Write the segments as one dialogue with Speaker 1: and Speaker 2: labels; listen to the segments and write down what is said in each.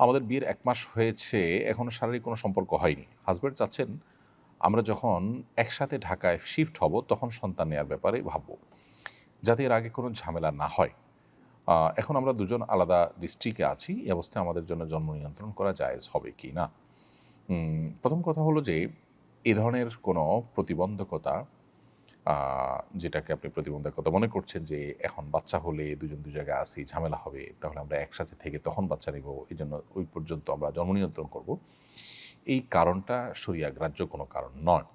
Speaker 1: আমাদের বিয়ের ১ মাস হয়েছে, এখনো শারীরিক কোনো সম্পর্ক হয়নি। হাসব্যান্ড চাচ্ছেন আমরা যখন একসাথে ঢাকায় শিফট হব তখন সন্তান নেয়ার ব্যাপারে ভাববো। যাতে এর আগে কোনো ঝামেলা না হয়। এখন আমরা দুজন আলাদা ডিস্ট্রিক্টে আছি। এই অবস্থায় আমাদের জন্য জন্ম নিয়ন্ত্রণ করা জায়েজ হবে কিনা? ১ম কথা হলো যে, এ ধরনের কোনো প্রতিবন্ধকতা আ যেটাকে আপনি প্রতিবন্ধকতা মনে করছেন যে, এখন বাচ্চা হলে দুজন ২ জায়গায় আছি, ঝামেলা হবে। তাহলে আমরা একসাথে থেকে তখন বাচ্চা নিবো। এজন্য ওই পর্যন্ত আমরা জন্ম নিয়ন্ত্রণ করব। এই কারণটা শরিয়া গ্রাহ্য কোনো কারণ নয়।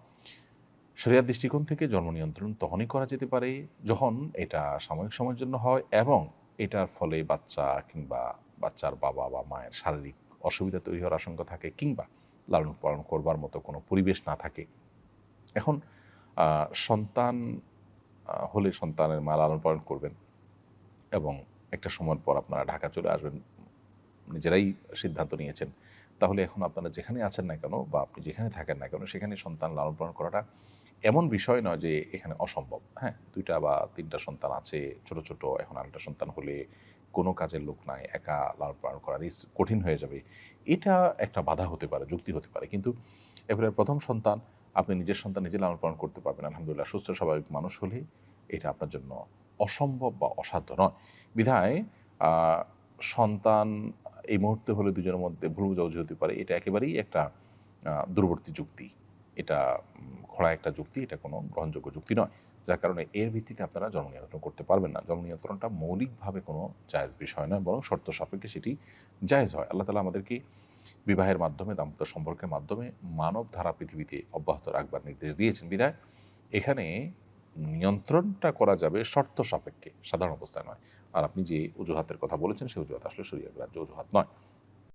Speaker 1: শরিয়ার দৃষ্টিকোণ থেকে জন্ম নিয়ন্ত্রণ তখনই করা যেতে পারে যখন এটা সাময়িক সময়ের জন্য হয় এবং এটার ফলে বাচ্চা কিংবা বাচ্চার বাবা বা মায়ের শারীরিক অসুবিধা তৈরি হওয়ার আশঙ্কা থাকে কিংবা লালন পালন করবার মতো কোনো পরিবেশ না থাকে। এখন সন্তান হলে সন্তানের মা লালন পালন করবেন এবং একটা সময়ের পর আপনারা ঢাকা চলে আসবেন। নিজেরাই সিদ্ধান্ত নিয়েছেন। তাহলে এখন আপনারা যেখানে আছেন না কেন বা আপনি যেখানে থাকেন না কেন সেখানে সন্তান লালন পালন করাটা এমন বিষয় নয় যে এখানে অসম্ভব। হ্যাঁ? ২ টা বা ৩ টা সন্তান আছে, ছোট, ছোট। এখন আরেকটা সন্তান হলে কোনো কাজের লোক নাই, একা লালন পালন করা কঠিন হয়ে যাবে। এটা একটা বাধা হতে পারে, যুক্তি হতে পারে। কিন্তু এবারে ১ম সন্তান, আপনি নিজের সন্তান নিজে লালন পালন করতে পারবেন আলহামদুলিল্লাহ। সুস্থ স্বাভাবিক মানুষ হলে এটা আপনার জন্য অসম্ভব বা অসাধ্য নয়। বিধায় আ সন্তান এই মুহূর্তে হলে দুজনের মধ্যে ভুল বোঝাবুঝি হতে পারে। এটা একেবারেই একটা দূরবর্তী যুক্তি। এটা খোঁড়া একটা যুক্তি, এটা কোনো গ্রহণযোগ্য যুক্তি নয়। যার কারণে এর ভিত্তিতে আপনারা জন্ম নিয়ন্ত্রণ করতে পারবেন না। জন্ম নিয়ন্ত্রণটা মৌলিকভাবে কোনো জায়েজ বিষয় নয়, বরং শর্ত সাপেক্ষে সেটি জায়েজ হয়। আল্লাহ তাআলা আমাদেরকে বিবাহের মাধ্যমে, দাম্পত্য সম্পর্কের মাধ্যমে মানব ধারা পৃথিবীতে অব্যাহত রাখবার নির্দেশ দিয়েছেন। বিধায় এখানে নিয়ন্ত্রণটা করা যাবে শর্ত সাপেক্ষে, সাধারণ অবস্থায় নয়। আর আপনি যে অজুহাতের কথা বলেছেন, সেই অজুহাত আসলে শরিয়া গ্রাহ্য অজুহাত নয়।